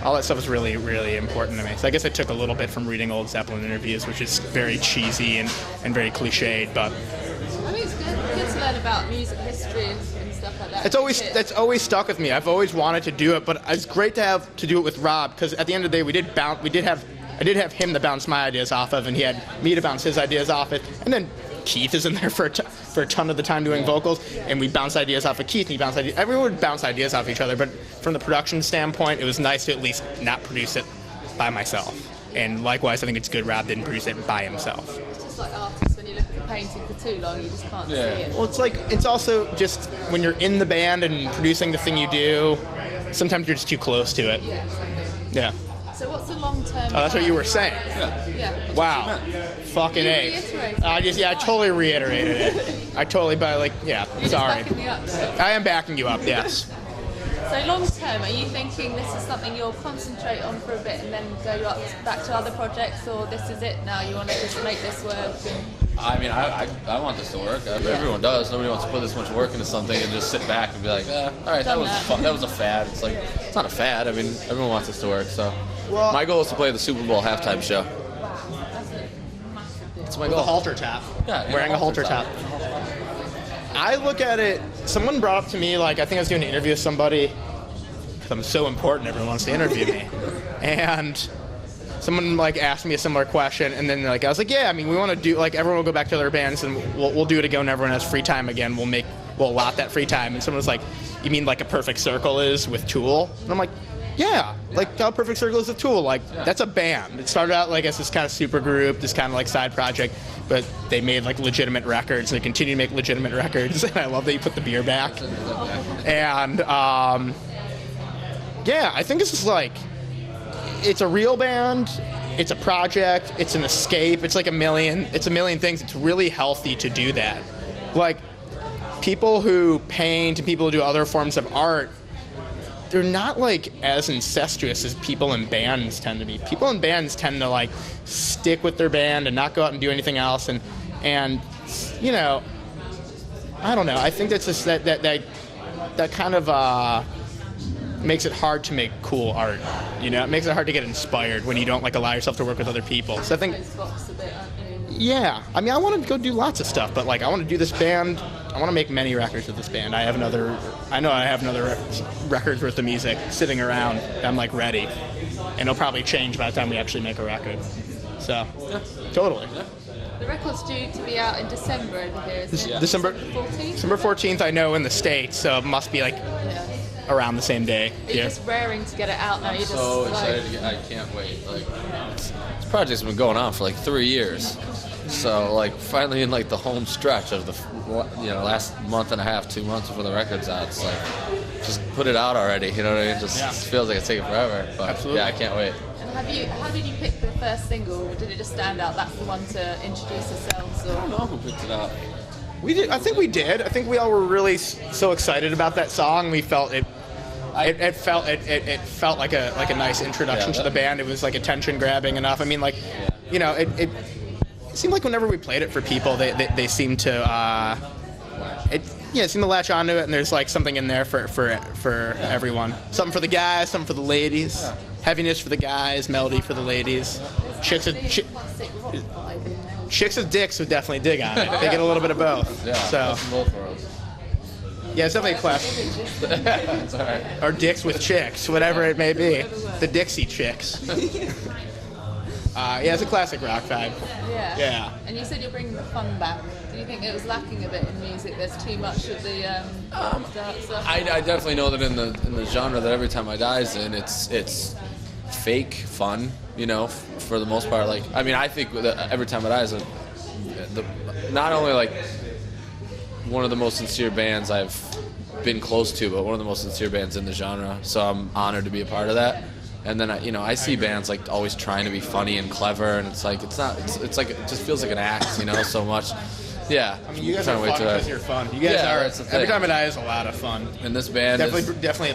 all that stuff is really, really important to me. So I guess I took a little bit from reading old Zeppelin interviews, which is very cheesy and very cliched, but I mean, it's good to learn about music history and stuff like that. that's always stuck with me. I've always wanted to do it, but it's great to do it with Rob, because at the end of the day, I did have him to bounce my ideas off of, and he had me to bounce his ideas off it, and then Keith is in there for a ton of the time doing vocals, and we bounce ideas off of Keith, and everyone would bounce ideas off each other, but from the production standpoint, it was nice to at least not produce it by myself. And likewise, I think it's good Rob didn't produce it by himself. It's just like artists, when you look at the painting for too long, you just can't see it. Well, it's also just when you're in the band and producing the thing you do, sometimes you're just too close to it. Yeah, exactly. Yeah. So what's the long-term? Oh, that's what you were saying. Yeah. Wow. Fucking A. I totally reiterated it. Sorry. Just backing me up, so. I am backing you up, yes. So long-term, are you thinking this is something you'll concentrate on for a bit and then go back to other projects, or this is it now, you want to just make this work? I mean, I want this to work. Everyone does. Nobody wants to put this much work into something and just sit back and be like, all right, that was fun. That was a fad. It's like, it's not a fad. I mean, everyone wants this to work. So my goal is to play the Super Bowl halftime show. That's my goal. With a halter top. Yeah, wearing a halter top. I look at it, someone brought up to me, like, I think I was doing an interview with somebody, because I'm so important, everyone wants to interview me. And someone, like, asked me a similar question, and then, like, I was like, yeah, I mean, we want to do, like, everyone will go back to their bands, and we'll do it again when everyone has free time again. We'll allot that free time. And someone was like, you mean like a Perfect Circle is with Tool? And I'm like, yeah, like how Perfect Circle is with Tool. Like, that's a band. It started out, like, as this kind of super group, this kind of, like, side project, but they made, like, legitimate records, and they continue to make legitimate records, and I love that you put the beer back. And, yeah, I think it's just, like, it's a real band, it's a project, it's an escape, it's a million things. It's really healthy to do that. Like, people who paint and people who do other forms of art, they're not, like, as incestuous as people in bands tend to be. People in bands tend to, like, stick with their band and not go out and do anything else, and you know, I don't know. I think that's just that kind of makes it hard to make cool art. You know, it makes it hard to get inspired when you don't, like, allow yourself to work with other people. So I think, yeah, I mean, I want to go do lots of stuff, but, like, I want to do this band. I want to make many records with this band. I know I have another record's worth of music sitting around. I'm, like, ready, and it'll probably change by the time we actually make a record. So, totally. The record's due to be out in December over here, isn't it? December 14th? December 14th, I know, in the States, so it must be, like, around the same day. You're just raring to get it out now. I'm so excited to I can't wait. Like, this project's been going on for, like, 3 years. So, like, finally in, like, the home stretch of the, last month and a half, 2 months before the record's out, it's like, just put it out already, you know what I mean? Just feels like it's taking forever, but absolutely. Yeah, I can't wait. And how did you pick the first single? Or did it just stand out, that's the one to introduce yourselves? Or? I don't know who picked it out. We did. I think we did. I think we all were really so excited about that song. We felt it. It felt like a nice introduction to the band. It was, like, attention grabbing enough. I mean, like, you know, it seemed like whenever we played it for people, they seemed to it seemed to latch onto it, and there's, like, something in there for everyone. Something for the guys, something for the ladies. Yeah. Heaviness for the guys, melody for the ladies. Chicks with dicks would definitely dig on it. They get a little bit of both. Yeah, so. Both worlds. Yeah, it's definitely a question. It's all right. Or dicks with chicks, whatever it may be. The Dixie Chicks. Yeah, it's a classic rock vibe. Yeah. And you said you're bringing the fun back. Do you think it was lacking a bit in music? There's too much of the dark stuff? I definitely know that in the genre that Every Time I Die's in, it's fake fun, you know, for the most part. Like, I mean, I think that Every Time I Die is not only, like, one of the most sincere bands I've been close to, but one of the most sincere bands in the genre. So I'm honored to be a part of that. And then I see bands, like, always trying to be funny and clever, and it's like it's not. It's like it just feels like an act, you know, so much. Yeah. I mean, you guys are fun because you're fun. You guys are. Every Time I Die is a lot of fun. And this band definitely a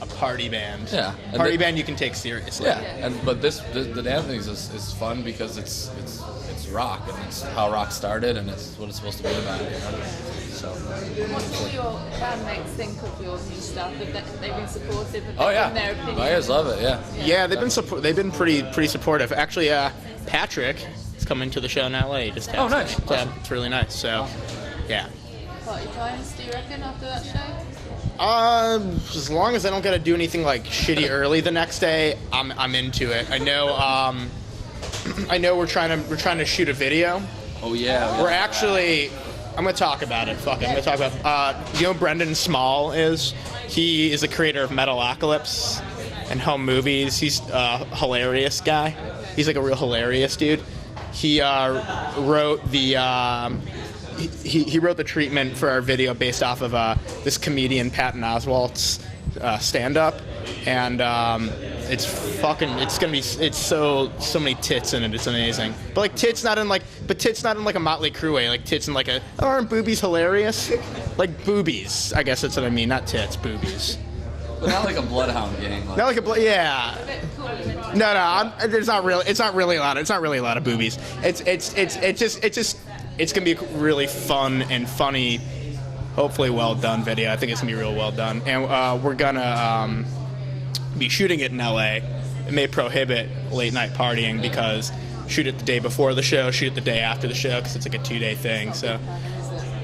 party band. Yeah. Party band you can take seriously. Yeah. But the damn thing is fun because it's rock, and it's how rock started, and it's what it's supposed to be about. You know? So. What do all your bandmates think of your new stuff? Have they been supportive? Have they Oh yeah, given their opinion? my guys love it. Yeah. Yeah, they've been pretty supportive. Actually, Patrick is coming to the show in LA. He just Oh, nice. Yeah, it's really nice. So, yeah. Party times, do you reckon, after that show? As long as I don't gotta do anything like shitty early the next day, I'm into it. I know we're trying to shoot a video. Oh yeah. We're actually, I'm gonna talk about it. Fuck it, I'm gonna talk about. You know, Brendan Small is. He is the creator of Metalocalypse and Home Movies. He's a hilarious guy. He's like a real hilarious dude. He wrote the. He wrote the treatment for our video based off of this comedian Patton Oswalt's stand-up, and it's so many tits in it. It's amazing, but tits not in like a Motley Crue way. Like tits in like aren't boobies hilarious? Like boobies, I guess that's what I mean. Not tits, boobies. But not like a bloodhound gang. Not like yeah. No, it's not really. It's not really a lot. It's not really a lot of boobies. It's gonna be a really fun and funny, hopefully well done video. I think it's gonna be real well done, and we're gonna be shooting it in LA. It may prohibit late night partying because shoot it the day before the show, shoot it the day after the show because it's like a 2-day thing. So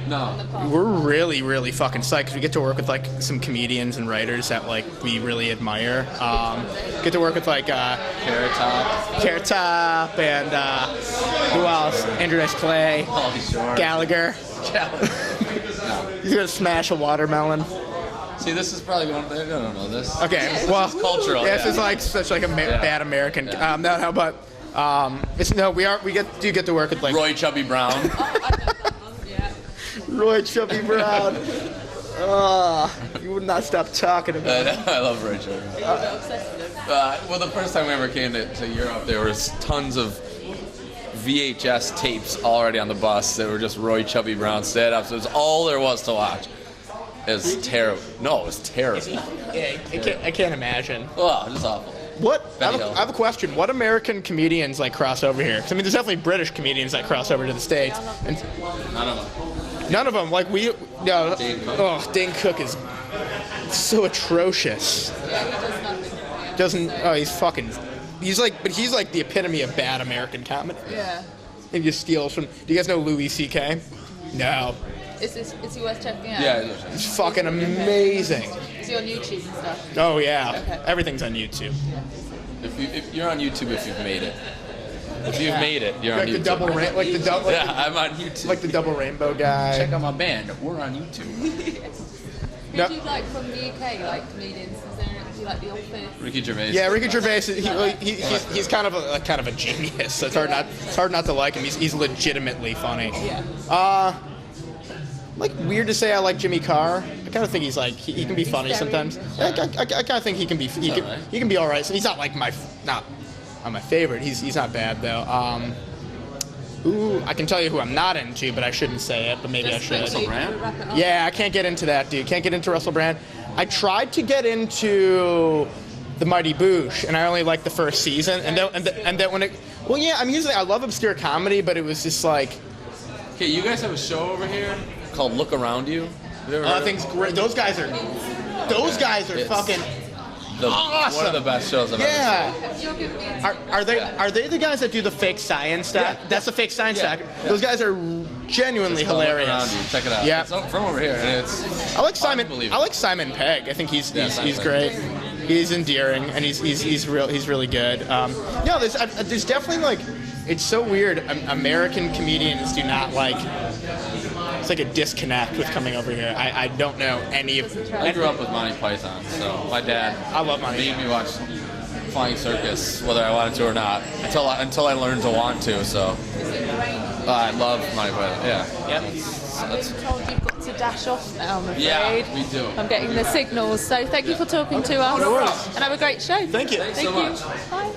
No. we're really fucking psyched 'cause we get to work with like some comedians and writers that like we really admire. Get to work with like Carrot Top and who else? Andrew Dice Clay, Pauly Shore. Gallagher. He's gonna smash a watermelon. See, this is probably going. They don't know this. Okay, well, This is cultural. Yeah, this is like such like a bad American. Yeah. No, but we get to work with like Roy Chubby Brown. Roy Chubby Brown. You would not stop talking about it. I love Roy Chubby Brown. Well, the first time we ever came to Europe, there was tons of VHS tapes already on the bus that were just Roy Chubby Brown stand-ups. It was all there was to watch. It was terrible. No, it was terrible. Yeah, I can't imagine. Oh, it was awful. I have a question. What American comedians like cross over here? 'Cause, I mean, there's definitely British comedians that cross over to the States. And None of them. none of them. Like we, no. Dane Cook. Oh, Dane Cook is so atrocious. Doesn't. Oh, he's fucking. He's like the epitome of bad American comedy. Yeah. He just steals from. Do you guys know Louis C.K.? No. Is he worth checking out? Yeah. It's fucking amazing. Is he on YouTube and stuff? Oh yeah. Okay. Everything's on YouTube. If you're on YouTube, if you've made it. If you've made it, you're on Like YouTube. the double Yeah, I'm on YouTube. like the double rainbow guy. Check out my band. We're on YouTube. Who do you like from the UK, like comedians? Do you like The Office? Ricky Gervais. Yeah, Ricky Gervais. He's kind of a genius. So it's hard not to like him. He's legitimately funny. Yeah. Like weird to say I like Jimmy Carr. I kind of think he's like he can be funny He's sometimes. I kind of think he can be he can be all right. So he's not like not my favorite. He's not bad though. Ooh, I can tell you who I'm not into, but I shouldn't say it. But maybe I should. Russell Brand? Yeah, I can't get into that, dude. Can't get into Russell Brand. I tried to get into The Mighty Boosh, and I only liked the first season. And then when it, well, yeah, I mean, usually I love obscure comedy, but it was just like, Okay, you guys have a show over here called Look Around You. Have you ever heard I of think great. Those guys are It's fucking awesome. One of the best shows I've yeah. You're good beans. Are they the guys that do the fake science stuff? Yeah. That's the fake science Yeah. stuff. Yeah. Those guys are genuinely It's called Look Around hilarious. You. Check it out. Yeah. It's from over here, and it's I like Simon. unbelievable. I like Simon Pegg. I think he's Simon Pegg. great. He's endearing, and he's really good. No, there's definitely like, it's so weird. American comedians do not like. It's like a disconnect with coming over here. I don't know any of. I grew up with Monty Python, so my dad I love Monty made me watch Flying Circus, whether I wanted to or not, until I learned to want to. So I love Monty Python. Yeah. Yep. I'm being told you've got to dash off now, I'm afraid. Yeah, we do. I'm getting the signals. So thank you for talking to us. No worries. And have a great show. Thank you. Thanks so much. Bye.